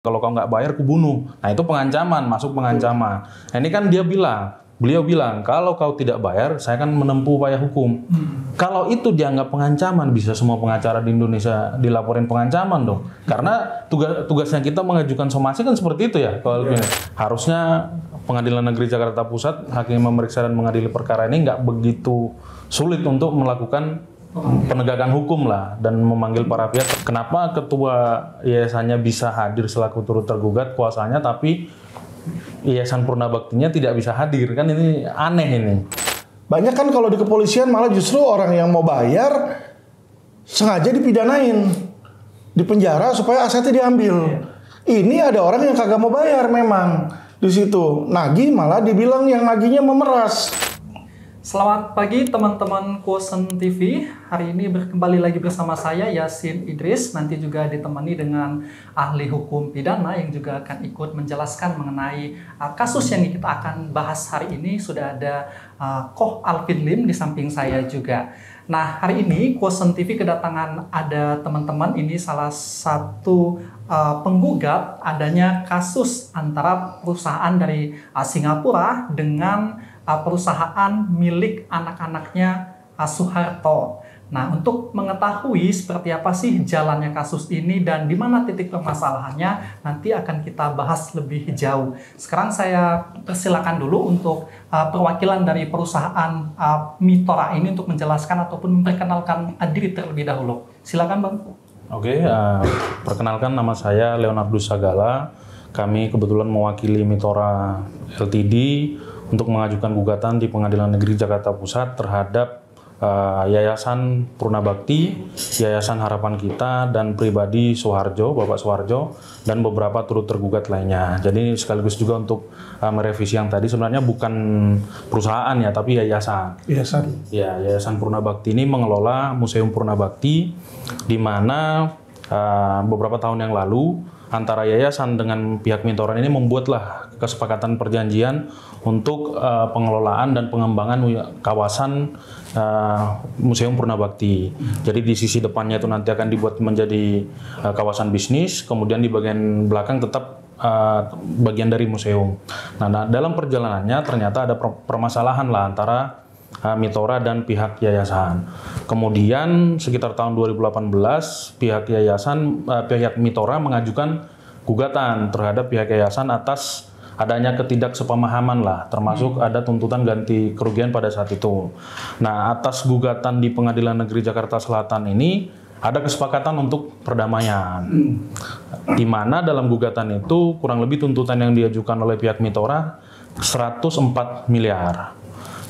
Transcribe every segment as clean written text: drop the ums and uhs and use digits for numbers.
Kalau kau nggak bayar, ku bunuh. Nah itu pengancaman, masuk pengancaman. Nah ini kan beliau bilang, kalau kau tidak bayar, saya akan menempuh upaya hukum. Kalau itu dianggap pengancaman, bisa semua pengacara di Indonesia dilaporin pengancaman dong. Karena tugasnya kita mengajukan somasi kan seperti itu ya. Kalau harusnya Pengadilan Negeri Jakarta Pusat, hakim memeriksa dan mengadili perkara ini nggak begitu sulit untuk melakukan penegakan hukum lah dan memanggil para pihak. Kenapa ketua yayasannya bisa hadir selaku turut tergugat kuasanya, tapi Yayasan Purnabaktinya tidak bisa hadir? Kan ini aneh ini. Banyak kan kalau di kepolisian malah justru orang yang mau bayar sengaja dipidanain, dipenjara supaya asetnya diambil. Ini ada orang yang kagak mau bayar memang di situ. Nagih malah dibilang yang nagihnya memeras. Selamat pagi teman-teman Quotient TV. Hari ini kembali lagi bersama saya Yasin Idris. Nanti juga ditemani dengan ahli hukum pidana yang juga akan ikut menjelaskan mengenai kasus yang kita akan bahas hari ini. Sudah ada Koh Alvin Lim di samping saya juga. Nah, hari ini Quotient TV kedatangan ada teman-teman, ini salah satu penggugat adanya kasus antara perusahaan dari Singapura dengan perusahaan milik anak-anaknya Soeharto. Nah, untuk mengetahui seperti apa sih jalannya kasus ini dan di mana titik permasalahannya, nanti akan kita bahas lebih jauh. Sekarang saya persilakan dulu untuk perwakilan dari perusahaan Mitora ini untuk menjelaskan ataupun memperkenalkan diri terlebih dahulu. Silakan, Bang. Oke, perkenalkan, nama saya Leonardus Sagala. Kami kebetulan mewakili Mitora Ltd untuk mengajukan gugatan di Pengadilan Negeri Jakarta Pusat terhadap Yayasan Purnabakti, Yayasan Harapan Kita, dan pribadi Soeharjo, Bapak Soeharjo, dan beberapa turut tergugat lainnya. Jadi sekaligus juga untuk merevisi yang tadi, sebenarnya bukan perusahaan ya, tapi yayasan. Ya, Yayasan Purnabakti ini mengelola Museum Purnabakti, di mana beberapa tahun yang lalu antara yayasan dengan pihak Mitora ini membuatlah kesepakatan perjanjian untuk pengelolaan dan pengembangan kawasan Museum Purnabakti. Jadi di sisi depannya itu nanti akan dibuat menjadi kawasan bisnis, kemudian di bagian belakang tetap bagian dari museum. Nah, dalam perjalanannya ternyata ada permasalahan lah antara Mitora dan pihak yayasan. Kemudian sekitar tahun 2018 pihak Mitora mengajukan gugatan terhadap pihak yayasan atas adanya ketidaksepemahaman lah, termasuk ada tuntutan ganti kerugian pada saat itu. Nah, atas gugatan di Pengadilan Negeri Jakarta Selatan ini ada kesepakatan untuk perdamaian, di mana dalam gugatan itu kurang lebih tuntutan yang diajukan oleh pihak Mitora 104 miliar.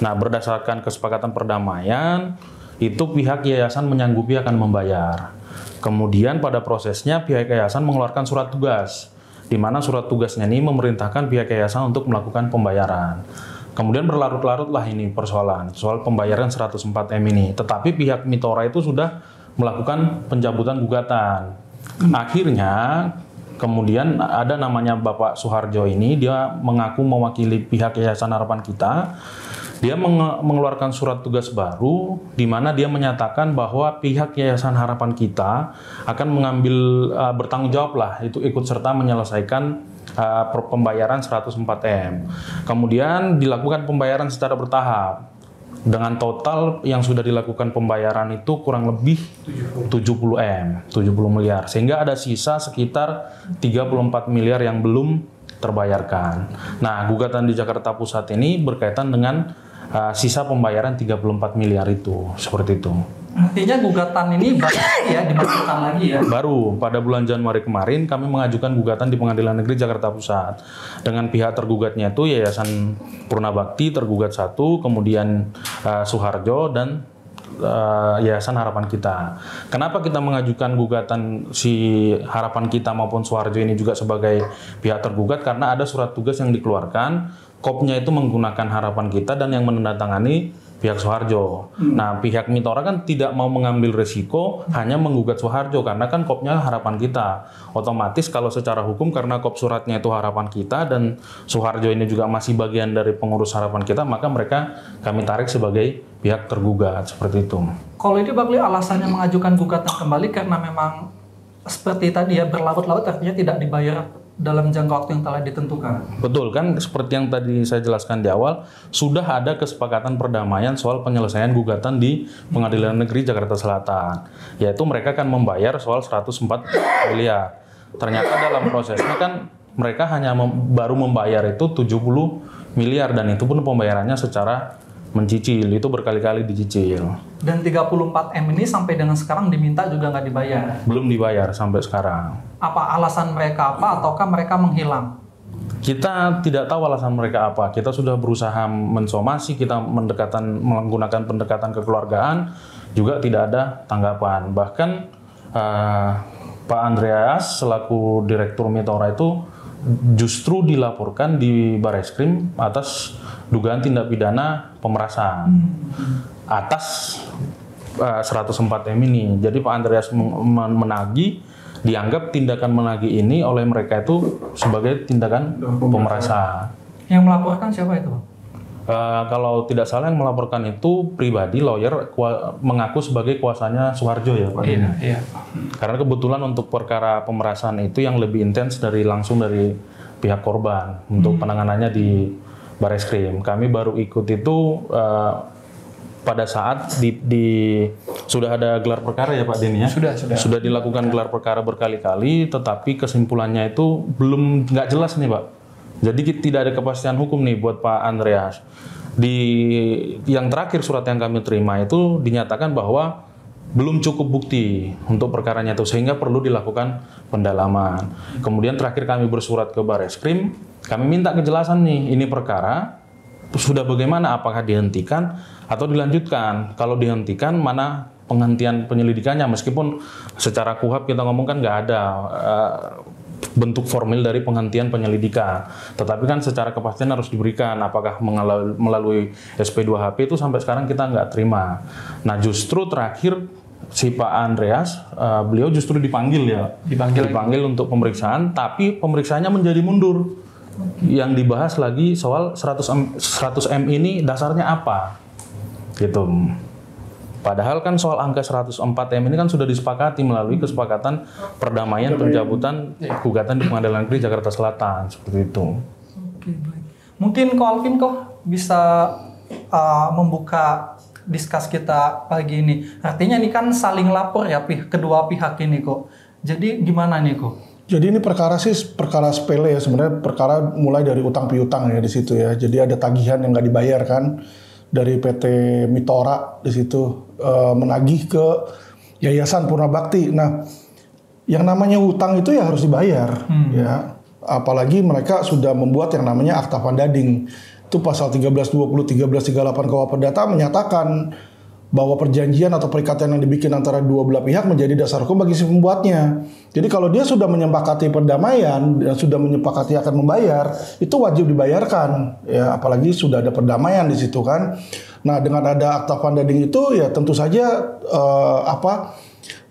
Nah, berdasarkan kesepakatan perdamaian, itu pihak yayasan menyanggupi akan membayar. Kemudian pada prosesnya pihak yayasan mengeluarkan surat tugas, di mana surat tugasnya ini memerintahkan pihak yayasan untuk melakukan pembayaran. Kemudian berlarut-larutlah ini persoalan, soal pembayaran 104 M ini. Tetapi pihak Mitora itu sudah melakukan pencabutan gugatan. Akhirnya, kemudian ada namanya Bapak Soeharjo ini, dia mengaku mewakili pihak Yayasan Harapan Kita. Dia mengeluarkan surat tugas baru di mana dia menyatakan bahwa pihak Yayasan Harapan Kita akan bertanggung jawab lah, itu ikut serta menyelesaikan pembayaran 104 M. Kemudian dilakukan pembayaran secara bertahap. Dengan total yang sudah dilakukan pembayaran itu kurang lebih 70 miliar. Sehingga ada sisa sekitar 34 miliar yang belum terbayarkan. Nah, gugatan di Jakarta Pusat ini berkaitan dengan sisa pembayaran 34 miliar itu, seperti itu. Artinya gugatan ini baru ya dimasukkan lagi ya? Baru pada bulan Januari kemarin kami mengajukan gugatan di Pengadilan Negeri Jakarta Pusat dengan pihak tergugatnya itu Yayasan Purnabakti tergugat 1, kemudian Soeharjo dan Yayasan Harapan Kita. Kenapa kita mengajukan gugatan si Harapan Kita maupun Soeharjo ini juga sebagai pihak tergugat? Karena ada surat tugas yang dikeluarkan, kopnya itu menggunakan Harapan Kita dan yang menandatangani pihak Soeharjo. Nah, pihak Mitora kan tidak mau mengambil resiko hanya menggugat Soeharjo karena kan kopnya Harapan Kita. Otomatis kalau secara hukum karena kop suratnya itu Harapan Kita dan Soeharjo ini juga masih bagian dari pengurus Harapan Kita, maka mereka kami tarik sebagai pihak tergugat, seperti itu. Kalau ini Bakli alasannya mengajukan gugatan kembali karena memang seperti tadi ya, berlarut-larut artinya tidak dibayar dalam jangka waktu yang telah ditentukan. Betul kan, seperti yang tadi saya jelaskan di awal, sudah ada kesepakatan perdamaian soal penyelesaian gugatan di Pengadilan Negeri Jakarta Selatan, yaitu mereka akan membayar soal 104 miliar. Ternyata dalam prosesnya kan mereka hanya baru membayar itu 70 miliar, dan itu pun pembayarannya secara mencicil, itu berkali-kali dicicil. Dan 34 M ini sampai dengan sekarang diminta juga nggak dibayar. Belum dibayar sampai sekarang. Apa alasan mereka apa, ataukah mereka menghilang? Kita tidak tahu alasan mereka apa. Kita sudah berusaha mensomasi, kita menggunakan pendekatan kekeluargaan, juga tidak ada tanggapan. Bahkan Pak Andreas selaku Direktur Mitora itu justru dilaporkan di Bareskrim atas dugaan tindak pidana pemerasan atas 104 M ini. Jadi Pak Andreas menagih, dianggap tindakan menagih ini oleh mereka itu sebagai tindakan pemerasan. Yang melaporkan siapa itu? Kalau tidak salah yang melaporkan itu pribadi, lawyer mengaku sebagai kuasanya Suharjo ya Pak. Iya. Karena kebetulan untuk perkara pemerasan itu yang lebih intens langsung dari pihak korban untuk penanganannya di Bareskrim. Kami baru ikut itu pada saat sudah ada gelar perkara ya Pak Denny ya? Sudah dilakukan gelar perkara berkali-kali, tetapi kesimpulannya itu nggak jelas nih Pak. Jadi tidak ada kepastian hukum nih buat Pak Andreas. Yang terakhir surat yang kami terima itu dinyatakan bahwa belum cukup bukti untuk perkaranya itu, sehingga perlu dilakukan pendalaman. Kemudian terakhir kami bersurat ke Bareskrim, kami minta kejelasan nih, ini perkara sudah bagaimana, apakah dihentikan atau dilanjutkan? Kalau dihentikan, mana penghentian penyelidikannya? Meskipun secara KUHP kita ngomong kan nggak ada bentuk formil dari penghentian penyelidikan, tetapi kan secara kepastian harus diberikan. Apakah melalui SP2HP itu sampai sekarang kita nggak terima. Nah justru terakhir si Pak Andreas, beliau justru dipanggil untuk pemeriksaan, tapi pemeriksaannya menjadi mundur. Yang dibahas lagi soal 100 M ini dasarnya apa, gitu. Padahal kan soal angka 104 M ini kan sudah disepakati melalui kesepakatan perdamaian pencabutan gugatan di Pengadilan Negeri Jakarta Selatan, seperti itu. Oke, baik. Mungkin Ko Alvin bisa membuka diskus kita pagi ini. Artinya ini kan saling lapor ya kedua pihak ini kok. Jadi gimana nih kok? Jadi ini perkara sepele ya sebenarnya, perkara mulai dari utang piutang ya di situ ya. Jadi ada tagihan yang nggak dibayar kan dari PT Mitora di situ, menagih ke Yayasan Purna Bakti. Nah, yang namanya hutang itu ya harus dibayar ya. Apalagi mereka sudah membuat yang namanya akta pandading. Itu pasal 1320 1338 KUH Perdata menyatakan bahwa perjanjian atau perikatan yang dibikin antara dua belah pihak menjadi dasar hukum bagi si pembuatnya. Jadi kalau dia sudah menyepakati perdamaian dan sudah menyepakati akan membayar, itu wajib dibayarkan ya, apalagi sudah ada perdamaian di situ kan. Nah, dengan ada akta pandading itu ya tentu saja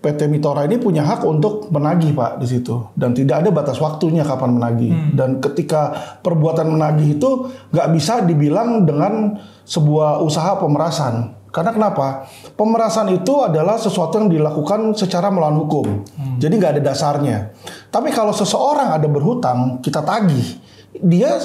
PT Mitora ini punya hak untuk menagih Pak di situ, dan tidak ada batas waktunya kapan menagih. Dan ketika perbuatan menagih itu nggak bisa dibilang dengan sebuah usaha pemerasan. Karena kenapa? Pemerasan itu adalah sesuatu yang dilakukan secara melawan hukum. Jadi nggak ada dasarnya. Tapi kalau seseorang ada berhutang, kita tagih, dia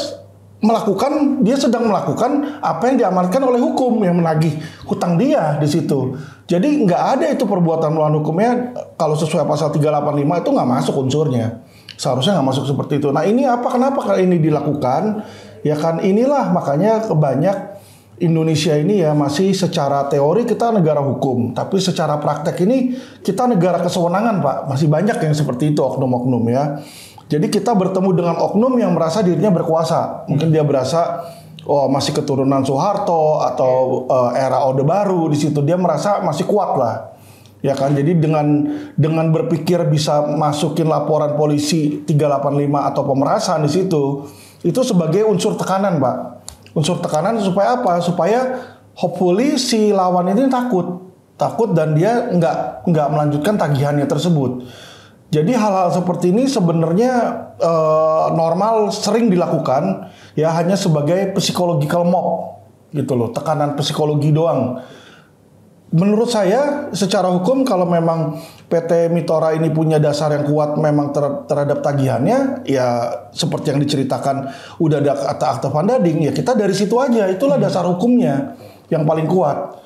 sedang melakukan apa yang diamanatkan oleh hukum, yang menagih hutang dia di situ. Jadi nggak ada itu perbuatan melawan hukumnya. Kalau sesuai pasal 385 itu nggak masuk unsurnya. Seharusnya nggak masuk seperti itu. Nah ini kenapa ini dilakukan? Ya kan inilah makanya banyak Indonesia ini ya masih secara teori kita negara hukum, tapi secara praktek ini kita negara kesewenangan Pak. Masih banyak yang seperti itu, oknum-oknum ya. Jadi kita bertemu dengan oknum yang merasa dirinya berkuasa. Mungkin dia berasa masih keturunan Soeharto atau era Orde Baru di situ, dia merasa masih kuat lah. Ya kan, jadi dengan berpikir bisa masukin laporan polisi 385 atau pemerasan di situ, itu sebagai unsur tekanan Pak. Unsur tekanan supaya apa? Supaya hopefully si lawan ini takut dan dia nggak melanjutkan tagihannya tersebut. Jadi hal-hal seperti ini sebenarnya normal, sering dilakukan ya, hanya sebagai psychological mob gitu loh, tekanan psikologi doang. menurut saya secara hukum kalau memang PT Mitora ini punya dasar yang kuat memang terhadap tagihannya, ya seperti yang diceritakan udah ada akta pandading, ya kita dari situ aja, itulah dasar hukumnya yang paling kuat.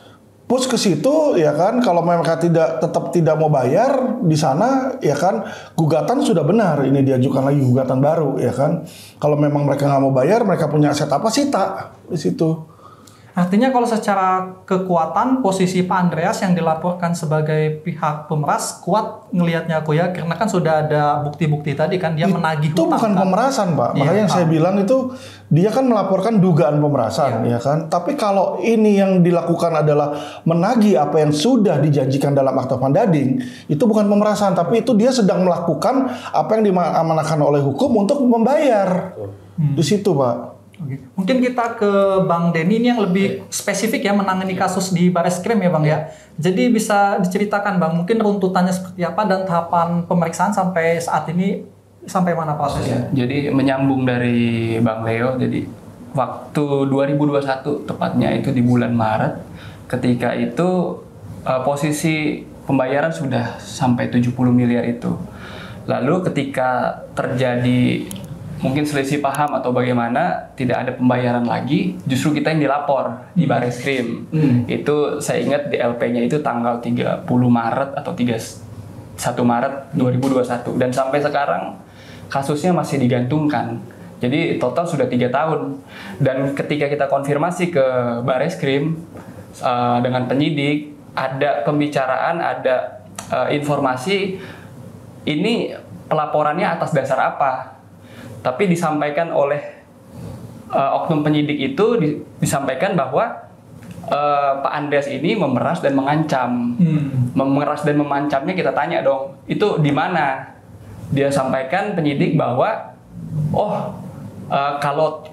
Push ke situ ya kan, kalau mereka tetap tidak mau bayar di sana ya kan, gugatan sudah benar, ini diajukan lagi gugatan baru ya kan. Kalau memang mereka nggak mau bayar, mereka punya aset apa sita di situ. Artinya kalau secara kekuatan posisi Pak Andreas yang dilaporkan sebagai pihak pemeras kuat ngelihatnya aku ya, karena kan sudah ada bukti-bukti tadi kan dia menagih itu hutang. bukan kan? pemerasan Pak, Iya, makanya yang saya bilang itu dia kan melaporkan dugaan pemerasan ya kan. Tapi kalau ini yang dilakukan adalah menagih apa yang sudah dijanjikan dalam akta pandading, itu bukan pemerasan, tapi itu dia sedang melakukan apa yang diamanahkan oleh hukum untuk membayar. Di situ Pak. Oke. Mungkin kita ke Bang Denny ini yang lebih spesifik ya menangani kasus di Bareskrim ya Bang ya. Jadi bisa diceritakan Bang mungkin runtutannya seperti apa dan tahapan pemeriksaan sampai saat ini sampai mana prosesnya? Jadi menyambung dari Bang Leo, jadi waktu 2021 tepatnya itu di bulan Maret, ketika itu posisi pembayaran sudah sampai 70 miliar itu. Lalu ketika terjadi mungkin selisih paham atau bagaimana, tidak ada pembayaran lagi, justru kita yang dilapor di Bareskrim. Itu saya ingat di LP-nya itu tanggal 30 Maret atau 31 Maret 2021. Dan sampai sekarang kasusnya masih digantungkan. Jadi total sudah 3 tahun. Dan ketika kita konfirmasi ke Bareskrim dengan penyidik, ada pembicaraan, ada informasi ini pelaporannya atas dasar apa. Tapi disampaikan oleh oknum penyidik itu disampaikan bahwa Pak Andreas ini memeras dan mengancam. Memeras dan mengancamnya kita tanya dong, itu di mana? Dia sampaikan penyidik bahwa kalau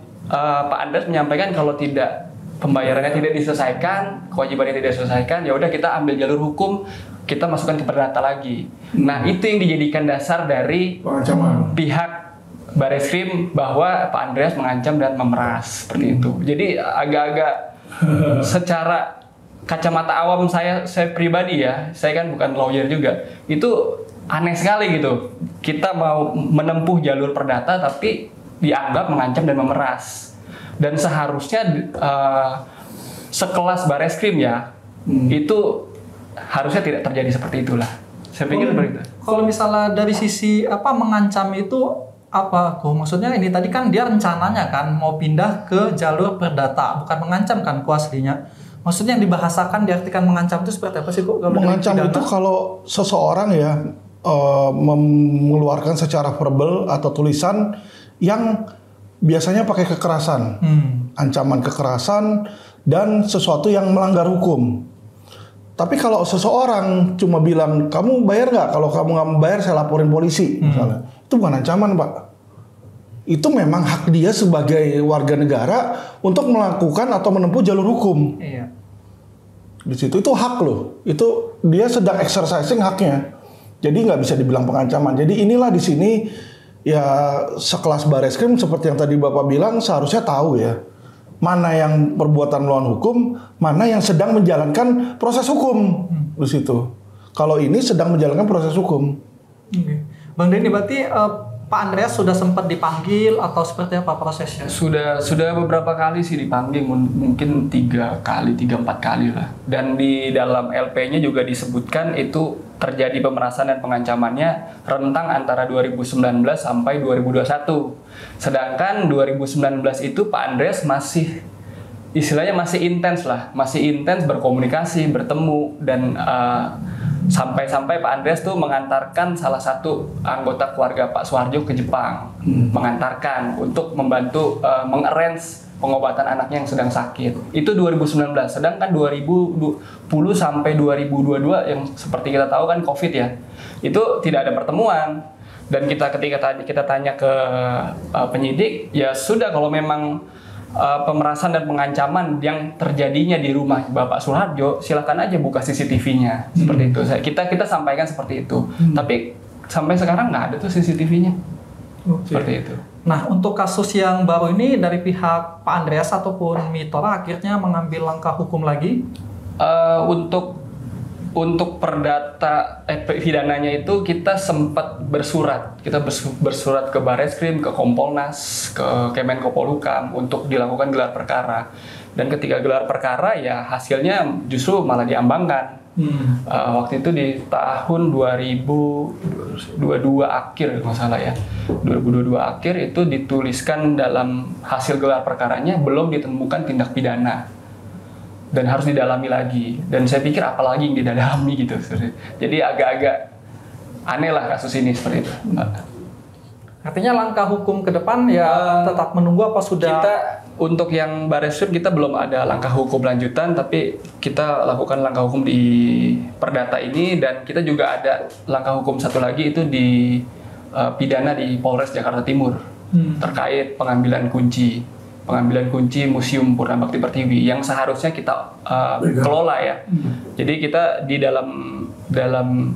Pak Andreas menyampaikan kalau tidak pembayarannya tidak diselesaikan, kewajibannya tidak diselesaikan, ya udah kita ambil jalur hukum, kita masukkan ke perdata lagi. Nah, itu yang dijadikan dasar dari pihak Bareskrim bahwa Pak Andreas mengancam dan memeras seperti itu. Jadi agak-agak secara kacamata awam saya pribadi ya, saya kan bukan lawyer juga, itu aneh sekali gitu. Kita mau menempuh jalur perdata tapi dianggap mengancam dan memeras. Dan seharusnya sekelas Bareskrim ya, itu harusnya tidak terjadi seperti itulah. Saya pikir seperti itu. Kalau misalnya dari sisi mengancam itu apa? Maksudnya ini tadi kan dia rencananya kan mau pindah ke jalur perdata, bukan mengancam kan aslinya. Maksudnya yang dibahasakan diartikan mengancam itu seperti apa sih kok? Mengancam itu kalau seseorang ya mengeluarkan secara verbal atau tulisan yang biasanya pakai kekerasan, ancaman kekerasan dan sesuatu yang melanggar hukum. Tapi kalau seseorang cuma bilang kamu bayar nggak? Kalau kamu nggak membayar saya laporin polisi, misalnya, itu bukan ancaman Pak. Itu memang hak dia sebagai warga negara untuk melakukan atau menempuh jalur hukum. Iya. Di situ itu hak loh. Itu dia sedang exercising haknya. Jadi nggak bisa dibilang pengancaman. Jadi inilah di sini ya sekelas Bareskrim seperti yang tadi Bapak bilang seharusnya tahu ya. Mana yang perbuatan melawan hukum, mana yang sedang menjalankan proses hukum di situ. Kalau ini sedang menjalankan proses hukum. Oke. Bang Denny, berarti Pak Andreas sudah sempat dipanggil atau seperti apa prosesnya? Sudah beberapa kali sih dipanggil, mungkin 3 kali, 3-4 kali lah. Dan di dalam LP-nya juga disebutkan itu terjadi pemerasan dan pengancamannya rentang antara 2019 sampai 2021. Sedangkan 2019 itu Pak Andreas masih istilahnya masih intens berkomunikasi, bertemu dan sampai-sampai Pak Andreas tuh mengantarkan salah satu anggota keluarga Pak Suharjo ke Jepang, mengantarkan untuk membantu mengarrange pengobatan anaknya yang sedang sakit. Itu 2019. Sedangkan 2020 sampai 2022 yang seperti kita tahu kan COVID ya, itu tidak ada pertemuan. Dan ketika kita tanya ke penyidik, ya sudah kalau memang pemerasan dan pengancaman yang terjadinya di rumah Bapak Suharjo, silakan aja buka CCTV-nya seperti itu. Kita sampaikan seperti itu. Tapi sampai sekarang nggak ada tuh CCTV-nya. Seperti itu. Nah, untuk kasus yang baru ini dari pihak Pak Andreas ataupun Mitora akhirnya mengambil langkah hukum lagi? Untuk Untuk perdata pidananya itu kita sempat bersurat. Kita bersurat ke Bareskrim, ke Kompolnas, ke Kemenko Polhukam untuk dilakukan gelar perkara. Dan ketika gelar perkara ya hasilnya justru malah diambangkan. Waktu itu di tahun 2022 akhir kalau nggak salah ya. 2022 akhir itu dituliskan dalam hasil gelar perkaranya belum ditemukan tindak pidana. Dan harus didalami lagi. Dan saya pikir apalagi yang didalami gitu. Jadi agak-agak aneh lah kasus ini seperti itu. Artinya langkah hukum ke depan ya tetap menunggu apa sudah? Kita untuk yang Bareskrim kita belum ada langkah hukum lanjutan, tapi kita lakukan langkah hukum di perdata ini, dan kita juga ada langkah hukum satu lagi itu di pidana di Polres Jakarta Timur terkait pengambilan kunci Museum Purnabakti Pertiwi yang seharusnya kita kelola ya. Jadi kita di dalam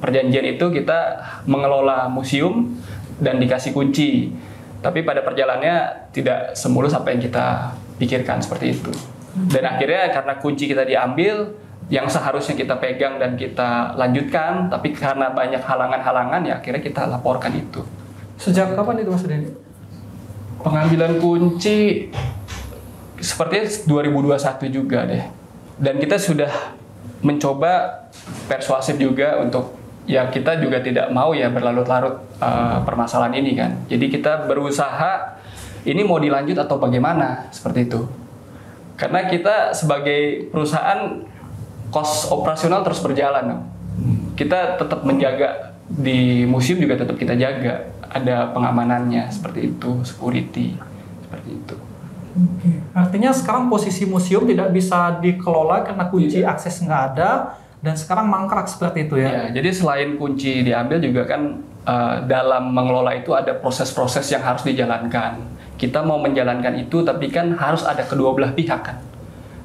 perjanjian itu kita mengelola museum dan dikasih kunci. Tapi pada perjalanannya tidak semulus apa yang kita pikirkan seperti itu. Dan akhirnya karena kunci kita diambil, yang seharusnya kita pegang dan kita lanjutkan, tapi karena banyak halangan-halangan ya akhirnya kita laporkan itu. Sejak kapan itu Mas Denny? Pengambilan kunci sepertinya 2021 juga deh. Dan kita sudah mencoba persuasif juga untuk ya kita juga tidak mau ya berlarut-larut permasalahan ini kan. Jadi kita berusaha ini mau dilanjut atau bagaimana seperti itu. Karena kita sebagai perusahaan kos operasional terus berjalan. Kita tetap menjaga di museum juga tetap kita jaga. Ada pengamanannya seperti itu, security seperti itu. Oke. Artinya sekarang posisi museum tidak bisa dikelola karena kunci akses nggak ada dan sekarang mangkrak seperti itu ya? Ya, jadi selain kunci diambil juga kan dalam mengelola itu ada proses-proses yang harus dijalankan. Kita mau menjalankan itu tapi kan harus ada kedua belah pihak kan,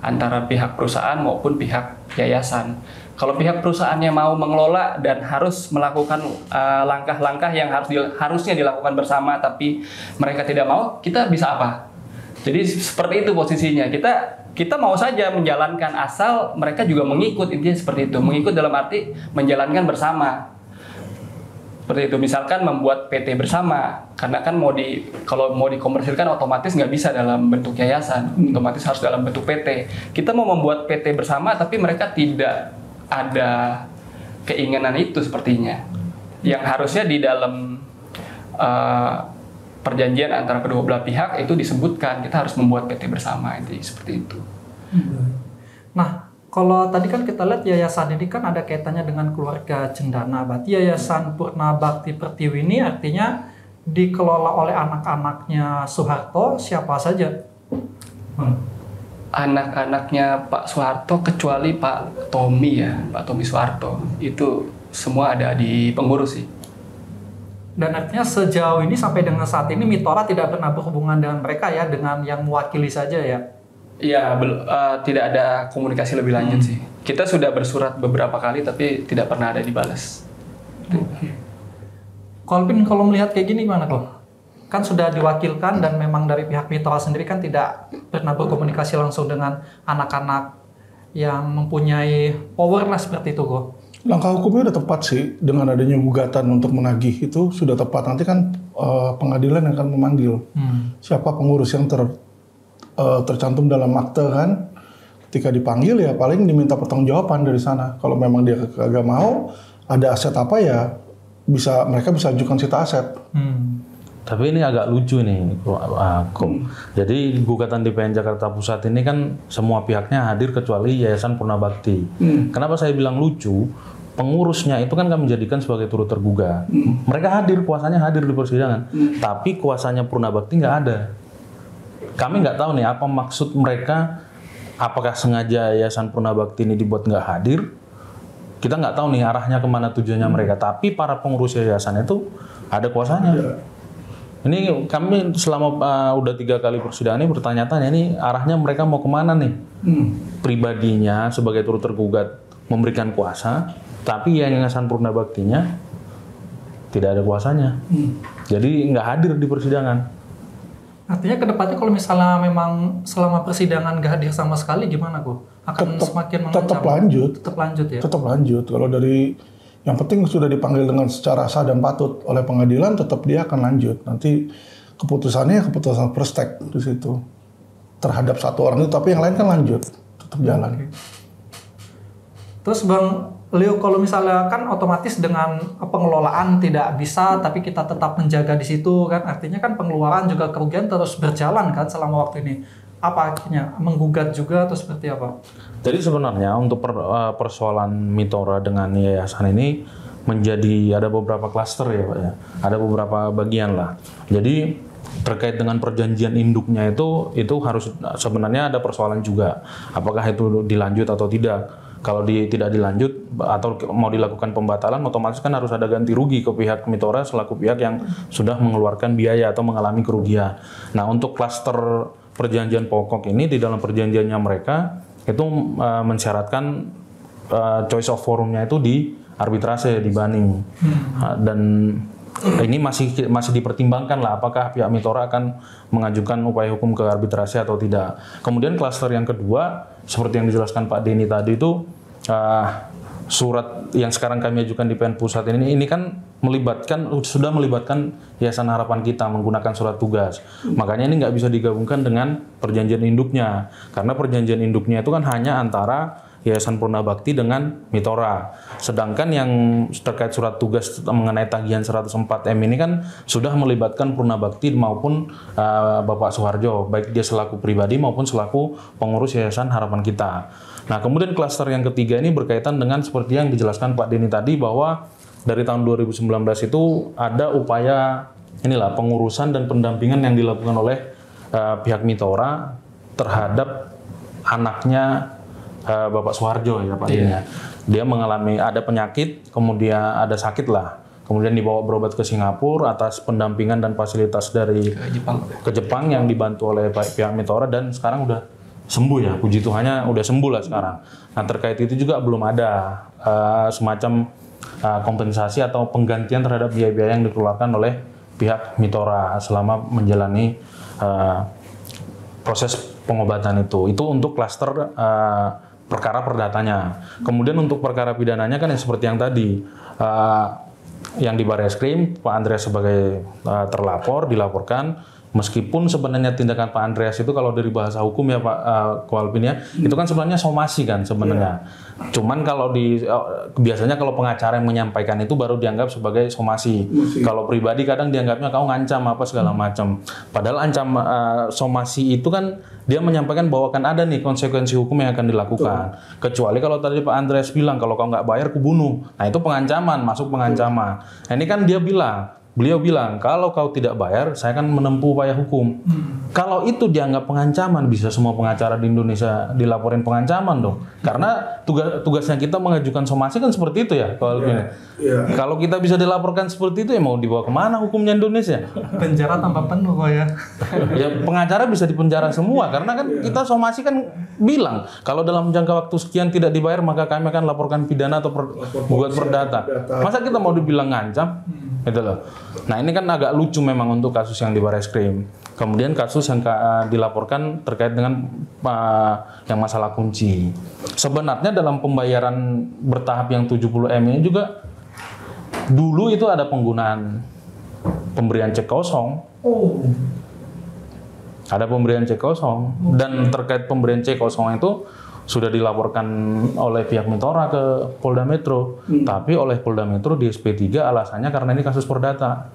antara pihak perusahaan maupun pihak yayasan. Kalau pihak perusahaannya mau mengelola dan harus melakukan langkah-langkah yang harusnya dilakukan bersama, tapi mereka tidak mau, kita bisa apa? Jadi seperti itu posisinya. Kita mau saja menjalankan asal mereka juga mengikut, intinya seperti itu. Mengikut dalam arti menjalankan bersama. Seperti itu. Misalkan membuat PT bersama, karena kan kalau mau dikomersilkan otomatis nggak bisa dalam bentuk yayasan, otomatis harus dalam bentuk PT. Kita mau membuat PT bersama, tapi mereka tidak ada keinginan itu sepertinya. Yang harusnya di dalam perjanjian antara kedua belah pihak itu disebutkan kita harus membuat PT bersama, itu seperti itu. Nah, kalau tadi kan kita lihat yayasan ini kan ada kaitannya dengan keluarga Cendana. Berarti Yayasan Purnabakti Pertiwi ini artinya dikelola oleh anak-anaknya Soeharto siapa saja? Anak-anaknya Pak Soeharto kecuali Pak Tommy ya, Pak Tommy Soeharto itu semua ada di pengurus sih. Dan artinya sejauh ini sampai dengan saat ini Mitora tidak pernah berhubungan dengan mereka ya, dengan yang mewakili saja ya? Iya, tidak ada komunikasi lebih lanjut sih. Kita sudah bersurat beberapa kali tapi tidak pernah ada dibalas. Kolpin, kalau melihat kayak gini gimana kok? Kan sudah diwakilkan dan memang dari pihak Mitora sendiri kan tidak pernah berkomunikasi langsung dengan anak-anak yang mempunyai power lah seperti itu kok. Langkah hukumnya udah tepat sih, dengan adanya gugatan untuk menagih itu sudah tepat. Nanti kan pengadilan yang akan memanggil siapa pengurus yang tercantum dalam akte kan. Ketika dipanggil ya paling diminta pertanggungjawaban dari sana. Kalau memang dia kagak mau, ada aset apa ya mereka bisa ajukan sita aset. Tapi ini agak lucu nih, Jadi gugatan di PN Jakarta Pusat ini kan semua pihaknya hadir kecuali Yayasan Purnabakti. Kenapa saya bilang lucu? Pengurusnya itu kan kami jadikan sebagai turut tergugat. Mereka hadir, kuasanya hadir di persidangan. Tapi kuasanya Purnabakti nggak ada. Kami nggak tahu nih apa maksud mereka. Apakah sengaja Yayasan Purnabakti ini dibuat nggak hadir? Kita nggak tahu nih arahnya kemana tujuannya mereka. Tapi para pengurus yayasan itu ada kuasanya. Ini kami selama udah 3 kali persidangan ini bertanya-tanya ini arahnya mereka mau kemana nih? Pribadinya sebagai turut tergugat memberikan kuasa, tapi Yayasan Artinya kedepannya kalau misalnya memang selama persidangan gak hadir sama sekali gimana kok? Akan semakin mengancam? Tetap lanjut. Tetap lanjut ya? Tetap lanjut. Kalau dari yang penting sudah dipanggil dengan secara sah dan patut oleh pengadilan, tetap dia akan lanjut. Nanti keputusannya keputusan first take di situ terhadap satu orang itu, tapi yang lain kan lanjut, tetap jalan. Okay. Terus Bang Leo, kalau misalnya kan otomatis dengan pengelolaan tidak bisa, tapi kita tetap menjaga di situ kan, artinya kan pengeluaran juga kerugian terus berjalan kan selama waktu ini. Apa akhirnya menggugat juga atau seperti apa? Jadi sebenarnya untuk persoalan Mitora dengan yayasan ini menjadi ada beberapa klaster ya Pak ya, ada beberapa bagian lah. Jadi terkait dengan perjanjian induknya itu harus sebenarnya ada persoalan juga. Apakah itu dilanjut atau tidak? Kalau tidak dilanjut atau mau dilakukan pembatalan, otomatis kan harus ada ganti rugi ke pihak Mitora selaku pihak yang sudah mengeluarkan biaya atau mengalami kerugian. Nah, untuk klaster perjanjian pokok ini di dalam perjanjiannya mereka itu mensyaratkan choice of forumnya itu di arbitrase, di banding. Dan ini masih dipertimbangkan lah apakah pihak Mitora akan mengajukan upaya hukum ke arbitrase atau tidak. Kemudian klaster yang kedua seperti yang dijelaskan Pak Denny tadi itu surat yang sekarang kami ajukan di PN Pusat ini kan sudah melibatkan Yayasan Harapan Kita menggunakan surat tugas. Makanya ini nggak bisa digabungkan dengan perjanjian induknya karena perjanjian induknya itu kan hanya antara Yayasan Purna Bakti dengan Mitora. Sedangkan yang terkait surat tugas mengenai tagihan 104M ini kan sudah melibatkan Purna Bakti maupun Bapak Suharjo, baik dia selaku pribadi maupun selaku pengurus Yayasan Harapan Kita. Nah, kemudian klaster yang ketiga ini berkaitan dengan seperti yang dijelaskan Pak Denny tadi bahwa dari tahun 2019 itu ada upaya pengurusan dan pendampingan yang dilakukan oleh pihak Mitora terhadap anaknya Bapak Suharjo ya Pak. Yeah. Dia mengalami ada penyakit, kemudian ada sakit lah. Kemudian dibawa berobat ke Singapura atas pendampingan dan fasilitas dari ke Jepang yang dibantu oleh pihak Mitora dan sekarang udah sembuh ya. Puji Tuhannya udah sembuh lah sekarang. Nah, terkait itu juga belum ada semacam kompensasi atau penggantian terhadap biaya-biaya yang dikeluarkan oleh pihak Mitora selama menjalani proses pengobatan itu. Itu untuk klaster perkara perdatanya. Kemudian untuk perkara pidananya kan yang seperti yang tadi, yang di Barreskrim, Pak Andreas sebagai terlapor dilaporkan, meskipun sebenarnya tindakan Pak Andreas itu kalau dari bahasa hukum ya Pak Kualpin ya, itu kan sebenarnya somasi kan sebenarnya. Cuman kalau biasanya kalau pengacara yang menyampaikan itu baru dianggap sebagai somasi. Kalau pribadi kadang dianggapnya kau ngancam apa segala macam. Padahal somasi itu kan dia menyampaikan bahwa akan ada nih konsekuensi hukum yang akan dilakukan. Kecuali kalau tadi Pak Andreas bilang kalau kau nggak bayar kubunuh. Nah itu pengancaman, masuk pengancaman. Nah ini kan beliau bilang kalau kau tidak bayar saya akan menempuh upaya hukum. Kalau itu dianggap pengancaman, bisa semua pengacara di Indonesia dilaporin pengancaman dong. Karena tugasnya kita mengajukan somasi kan seperti itu ya. Kalau kita bisa dilaporkan seperti itu ya mau dibawa kemana hukumnya Indonesia? Penjara tambah penuh kok ya. Ya pengacara bisa dipenjara semua karena kan kita somasi kan bilang kalau dalam jangka waktu sekian tidak dibayar maka kami akan laporkan pidana atau gugat perdata. Masa kita mau dibilang ngancam? Gitu loh. Nah ini kan agak lucu memang untuk kasus yang di Barreskrim. Kemudian kasus yang dilaporkan terkait dengan yang masalah kunci. Sebenarnya dalam pembayaran bertahap yang 70M ini juga dulu itu ada penggunaan pemberian cek kosong. Ada pemberian cek kosong dan terkait pemberian cek kosong itu sudah dilaporkan oleh pihak Mitora ke Polda Metro, tapi oleh Polda Metro di SP3 alasannya karena ini kasus perdata.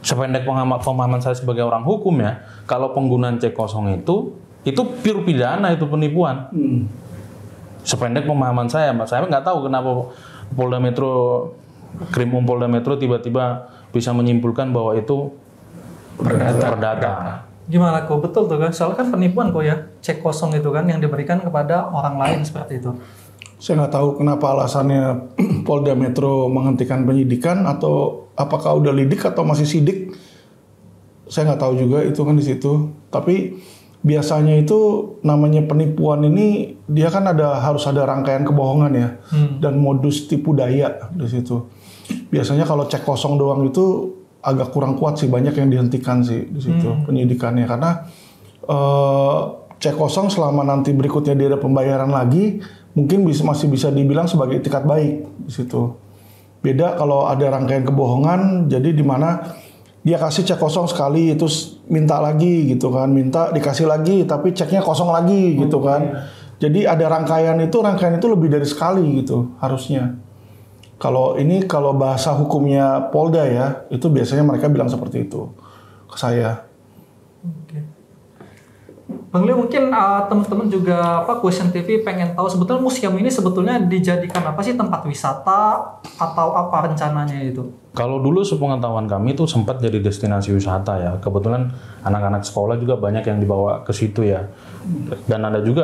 Sependek pemahaman saya sebagai orang hukum ya, kalau penggunaan cek kosong itu pure pidana, itu penipuan. Sependek pemahaman saya nggak tahu kenapa Polda Metro, Krimum Polda Metro tiba-tiba bisa menyimpulkan bahwa itu perdata. Gimana kok? Betul tuh kan? Soalnya kan penipuan kok ya, cek kosong itu kan yang diberikan kepada orang lain seperti itu. Saya nggak tahu kenapa alasannya Polda Metro menghentikan penyidikan atau apakah udah lidik atau masih sidik. Saya nggak tahu juga itu kan di situ. Tapi biasanya itu namanya penipuan ini dia kan harus ada rangkaian kebohongan ya dan modus tipu daya di situ. Biasanya kalau cek kosong doang itu agak kurang kuat sih, banyak yang dihentikan sih di situ penyidikannya karena cek kosong selama nanti berikutnya dia ada pembayaran lagi mungkin masih bisa dibilang sebagai itikat baik di situ. Beda kalau ada rangkaian kebohongan, jadi di mana dia kasih cek kosong sekali, terus minta lagi gitu kan, minta dikasih lagi, tapi ceknya kosong lagi gitu kan. Jadi ada rangkaian itu lebih dari sekali gitu harusnya. Kalau bahasa hukumnya Polda ya, itu biasanya mereka bilang seperti itu ke saya. Oke. Bang Leo, mungkin teman-teman juga Question TV pengen tahu sebetulnya museum ini sebetulnya dijadikan apa sih, tempat wisata atau apa rencananya itu? Kalau dulu sepengetahuan kami itu sempat jadi destinasi wisata ya. Kebetulan anak-anak sekolah juga banyak yang dibawa ke situ ya. Dan ada juga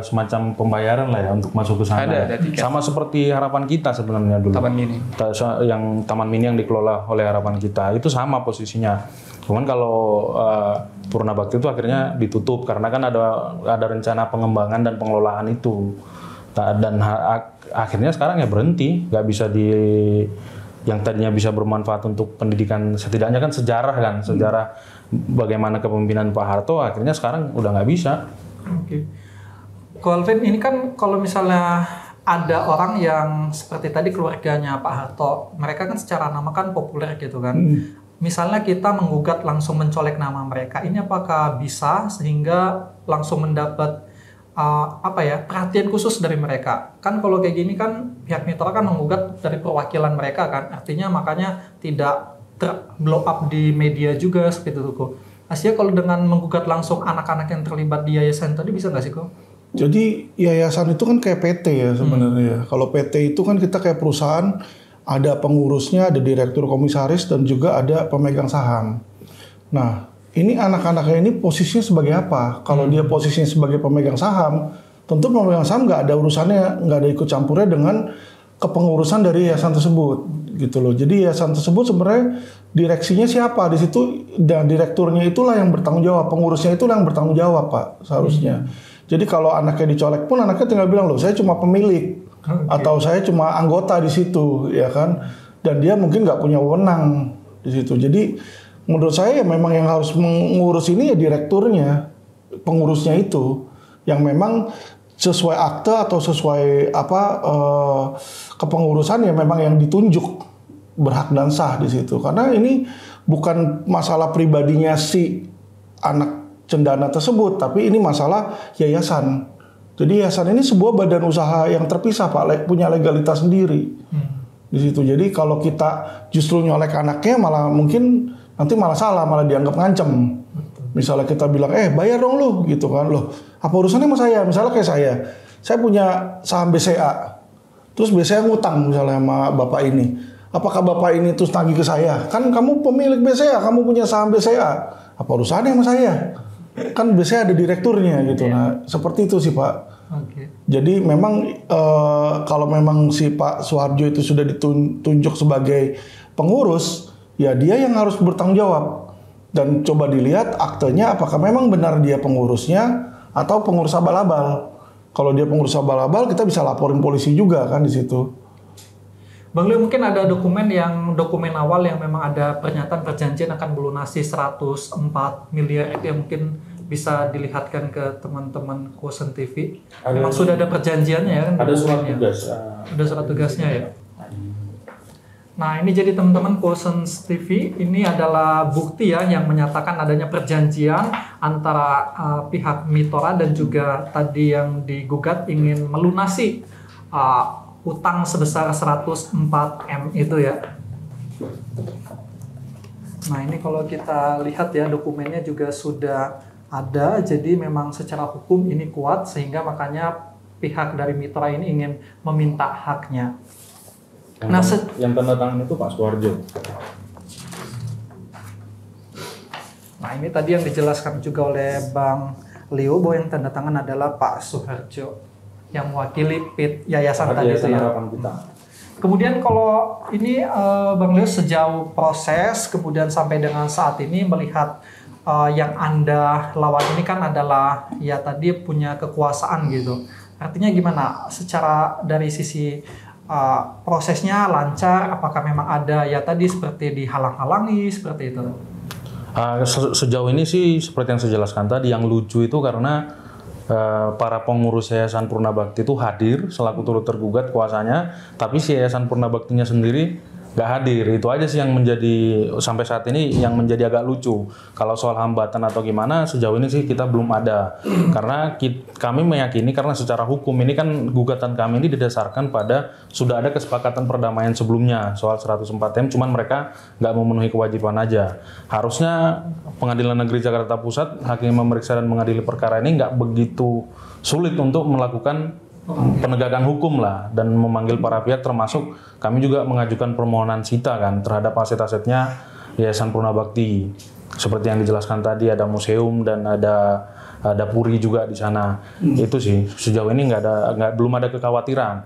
semacam pembayaran lah ya untuk masuk ke sana. Ada tiket. Sama seperti Harapan Kita sebenarnya dulu. Taman Mini. Yang Taman Mini yang dikelola oleh Harapan Kita itu sama posisinya. Cuman kalau Purna Bakti itu akhirnya ditutup karena kan ada rencana pengembangan dan pengelolaan itu. Dan akhirnya sekarang ya berhenti, nggak bisa yang tadinya bisa bermanfaat untuk pendidikan, setidaknya kan sejarah bagaimana kepemimpinan Pak Harto, akhirnya sekarang udah nggak bisa. Oke. Alvin, ini kan kalau misalnya ada orang yang seperti tadi keluarganya Pak Harto, mereka kan secara nama kan populer gitu kan. Misalnya kita menggugat langsung mencolek nama mereka, ini apakah bisa sehingga langsung mendapat perhatian khusus dari mereka? Kan kalau kayak gini kan pihak mitra kan menggugat dari perwakilan mereka kan, artinya makanya tidak blow up di media juga seperti itu kok. Aslinya kalau dengan menggugat langsung anak-anak yang terlibat di yayasan tadi bisa nggak sih kok? Jadi yayasan itu kan kayak PT ya sebenarnya. Kalau PT itu kan kita kayak perusahaan, ada pengurusnya, ada direktur komisaris dan juga ada pemegang saham. Nah, ini anak-anaknya ini posisinya sebagai apa? Kalau dia posisinya sebagai pemegang saham, tentu pemegang saham nggak ada urusannya, nggak ada ikut campurnya dengan kepengurusan dari yayasan tersebut, gitu loh. Jadi yayasan tersebut sebenarnya direksinya siapa di situ, dan direkturnya itulah yang bertanggung jawab, pengurusnya itulah yang bertanggung jawab, Pak, seharusnya. Jadi kalau anaknya dicolek pun anaknya tinggal bilang, loh saya cuma pemilik atau saya cuma anggota di situ, ya kan? Dan dia mungkin nggak punya wewenang di situ. Jadi menurut saya ya memang yang harus mengurus ini ya direkturnya, pengurusnya itu yang memang sesuai akte atau sesuai kepengurusan ya memang yang ditunjuk berhak dan sah di situ. Karena ini bukan masalah pribadinya si anak cendana tersebut, tapi ini masalah yayasan. Jadi yayasan ini sebuah badan usaha yang terpisah, Pak, punya legalitas sendiri di situ. Jadi kalau kita justru nyolek anaknya malah mungkin nanti malah salah, malah dianggap ngancem. Misalnya kita bilang, bayar dong lu, gitu kan. Loh, apa urusannya sama saya? Misalnya kayak saya punya saham BCA, terus BCA ngutang misalnya sama bapak ini. Apakah bapak ini terus tagih ke saya? Kan kamu pemilik BCA, kamu punya saham BCA. Apa urusannya sama saya? Kan BCA ada direkturnya gitu. Nah, seperti itu sih, Pak. Jadi memang kalau memang si Pak Soeharjo itu sudah ditunjuk sebagai pengurus, ya dia yang harus bertanggung jawab. Dan coba dilihat aktenya apakah memang benar dia pengurusnya atau pengurus abal-abal. Kalau dia pengurus abal-abal, kita bisa laporin polisi juga kan di situ. Bang Leo, mungkin ada dokumen awal yang memang ada pernyataan perjanjian akan melunasi 104 miliar itu yang mungkin bisa dilihatkan ke teman-teman Question TV. Memang sudah ada perjanjiannya ya kan? Ada surat tugas. Ada surat tugasnya ya. Nah, ini jadi teman-teman Question TV, ini adalah bukti ya yang menyatakan adanya perjanjian antara pihak Mitora dan juga tadi yang digugat ingin melunasi utang sebesar 104 M itu ya. Nah, ini kalau kita lihat ya dokumennya juga sudah ada, jadi memang secara hukum ini kuat sehingga makanya pihak dari Mitra ini ingin meminta haknya. Yang tanda tangan itu Pak Soeharjo. Nah, ini tadi yang dijelaskan juga oleh Bang Leo bahwa yang tanda tangan adalah Pak Soeharjo yang mewakili yayasan tadi itu ya. Kemudian kalau ini Bang Leo sejauh proses kemudian sampai dengan saat ini melihat yang Anda lawan ini kan adalah ya tadi punya kekuasaan gitu. Artinya gimana secara dari sisi prosesnya lancar? Apakah memang ada ya tadi seperti dihalang-halangi seperti itu? Sejauh ini sih seperti yang saya jelaskan tadi, yang lucu itu karena para pengurus Yayasan Purna Bakti itu hadir selaku turut tergugat kuasanya, tapi si Yayasan Purna Baktinya sendiri nggak hadir. Itu aja sih yang menjadi sampai saat ini yang menjadi agak lucu. Kalau soal hambatan atau gimana, sejauh ini sih kita belum ada. Karena kami meyakini, karena secara hukum ini kan gugatan kami ini didasarkan pada sudah ada kesepakatan perdamaian sebelumnya soal 104M, cuman mereka nggak memenuhi kewajiban aja. Harusnya Pengadilan Negeri Jakarta Pusat, hakim memeriksa dan mengadili perkara ini nggak begitu sulit untuk melakukan penegakan hukum lah dan memanggil para pihak, termasuk kami juga mengajukan permohonan sita kan terhadap aset-asetnya Yayasan Purna Bakti. Seperti yang dijelaskan tadi, ada museum dan ada puri juga di sana. Itu sih sejauh ini belum ada kekhawatiran.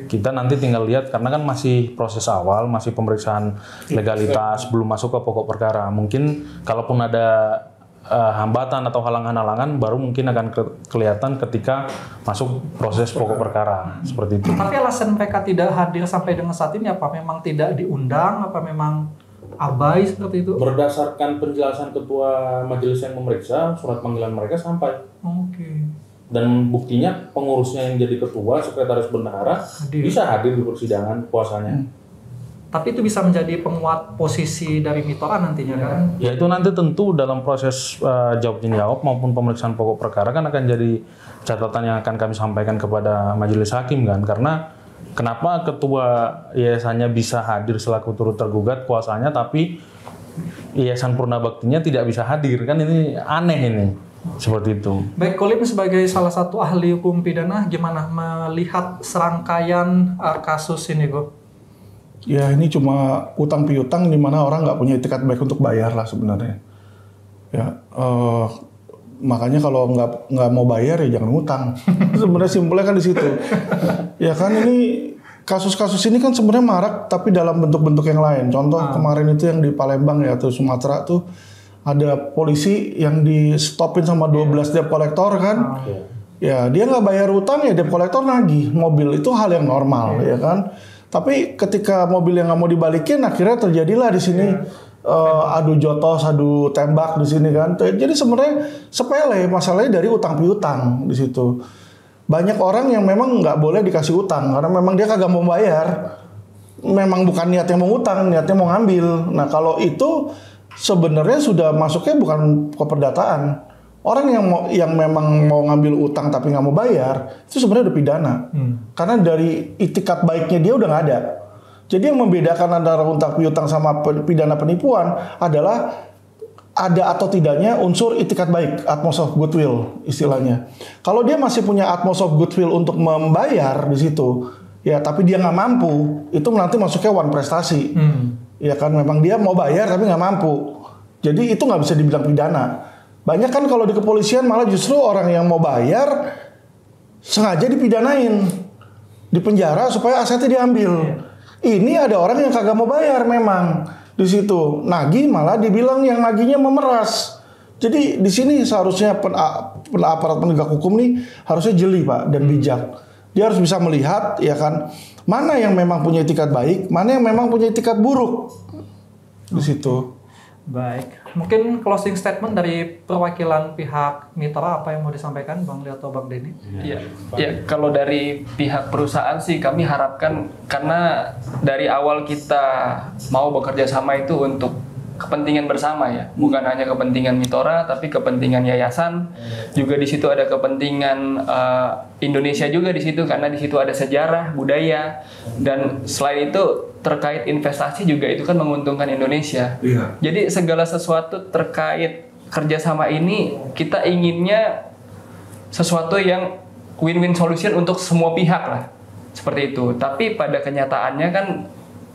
Kita nanti tinggal lihat karena kan masih proses awal, masih pemeriksaan legalitas, belum masuk ke pokok perkara. Mungkin kalaupun ada hambatan atau halangan-halangan baru mungkin akan kelihatan ketika masuk proses pokok perkara seperti itu. Tapi alasan mereka tidak hadir sampai dengan saat ini apa? Memang tidak diundang? Apa memang abai seperti itu? Berdasarkan penjelasan ketua majelis yang memeriksa, surat panggilan mereka sampai. Oke. Dan buktinya pengurusnya yang jadi ketua, sekretaris bendahara bisa hadir di persidangan kuasanya. Tapi itu bisa menjadi penguat posisi dari Mitora nantinya kan? Ya itu nanti tentu dalam proses jawab maupun pemeriksaan pokok perkara kan akan jadi catatan yang akan kami sampaikan kepada majelis hakim kan. Karena kenapa ketua yayasannya bisa hadir selaku turut tergugat kuasanya tapi Yayasan Purna Baktinya tidak bisa hadir, kan ini aneh ini. Seperti itu. Baik, Kolim sebagai salah satu ahli hukum pidana gimana melihat serangkaian kasus ini, Go? Ya ini cuma utang piutang di mana orang nggak punya itikat baik untuk bayar lah sebenarnya. Ya makanya kalau nggak mau bayar ya jangan utang. Sebenarnya simpelnya kan di situ. Ya kan ini kasus-kasus ini kan sebenarnya marak tapi dalam bentuk-bentuk yang lain. Contoh kemarin itu yang di Palembang ya atau Sumatera tuh ada polisi yang di stopin sama 12 debt collector kan. Ya dia nggak bayar utang ya debt collector nagih mobil, itu hal yang normal ya kan. Tapi ketika mobil yang nggak mau dibalikin, akhirnya terjadilah di sini adu jotos, adu tembak di sini kan. Jadi sebenarnya sepele, masalahnya dari utang piutang di situ. Banyak orang yang memang nggak boleh dikasih utang karena memang dia kagak mau bayar. Memang bukan niatnya mau utang, niatnya mau ngambil. Nah kalau itu sebenarnya sudah masuknya bukan ke perdataan. Orang yang memang mau ngambil utang tapi nggak mau bayar itu sebenarnya udah pidana, karena dari itikat baiknya dia udah nggak ada. Jadi yang membedakan antara utang piutang sama pidana penipuan adalah ada atau tidaknya unsur itikat baik, atmos of goodwill istilahnya. Kalau dia masih punya atmos of goodwill untuk membayar di situ, ya tapi dia nggak mampu, itu nanti masuknya one prestasi. Ya kan memang dia mau bayar tapi nggak mampu. Jadi itu nggak bisa dibilang pidana. Banyak kan kalau di kepolisian malah justru orang yang mau bayar sengaja dipidanain, dipenjara supaya asetnya diambil. Ini ada orang yang kagak mau bayar memang di situ. Nagih malah dibilang yang nagihnya memeras. Jadi di sini seharusnya aparat penegak hukum nih harusnya jeli Pak dan bijak. Dia harus bisa melihat ya kan mana yang memang punya itikat baik, mana yang memang punya itikat buruk di situ. Baik, mungkin closing statement dari perwakilan pihak Mitra apa yang mau disampaikan Bang Leo atau Bang Denny? Ya, kalau dari pihak perusahaan sih kami harapkan karena dari awal kita mau bekerja sama itu untuk kepentingan bersama ya, bukan hanya kepentingan Mitora tapi kepentingan yayasan, juga di situ ada kepentingan Indonesia juga di situ karena di situ ada sejarah, budaya, dan selain itu terkait investasi juga itu kan menguntungkan Indonesia. Jadi segala sesuatu terkait kerjasama ini kita inginnya sesuatu yang win-win solution untuk semua pihak lah, seperti itu. Tapi pada kenyataannya kan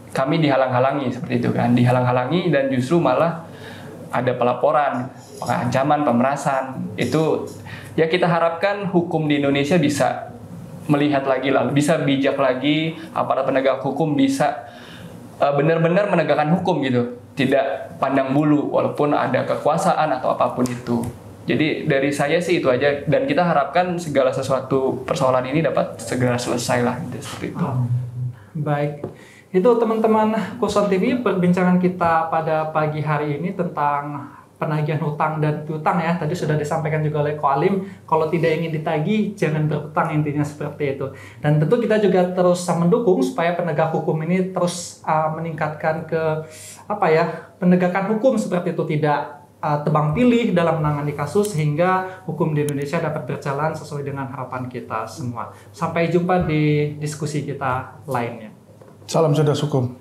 kami dihalang-halangi seperti itu kan, dihalang-halangi dan justru malah ada pelaporan, pengancaman, pemerasan. Itu ya kita harapkan hukum di Indonesia bisa melihat lagi lah, bisa bijak lagi, aparat penegak hukum bisa benar-benar menegakkan hukum gitu, tidak pandang bulu walaupun ada kekuasaan atau apapun itu. Jadi dari saya sih itu aja, dan kita harapkan segala sesuatu persoalan ini dapat segera selesai lah gitu, seperti itu. Baik, itu teman-teman Kuson TV perbincangan kita pada pagi hari ini tentang penagihan hutang dan piutang ya. Tadi sudah disampaikan juga oleh Ko Alim, kalau tidak ingin ditagih jangan berhutang, intinya seperti itu. Dan tentu kita juga terus mendukung supaya penegak hukum ini terus meningkatkan ke penegakan hukum seperti itu, tidak tebang pilih dalam menangani kasus sehingga hukum di Indonesia dapat berjalan sesuai dengan harapan kita semua. Sampai jumpa di diskusi kita lainnya. Salam cerdas hukum.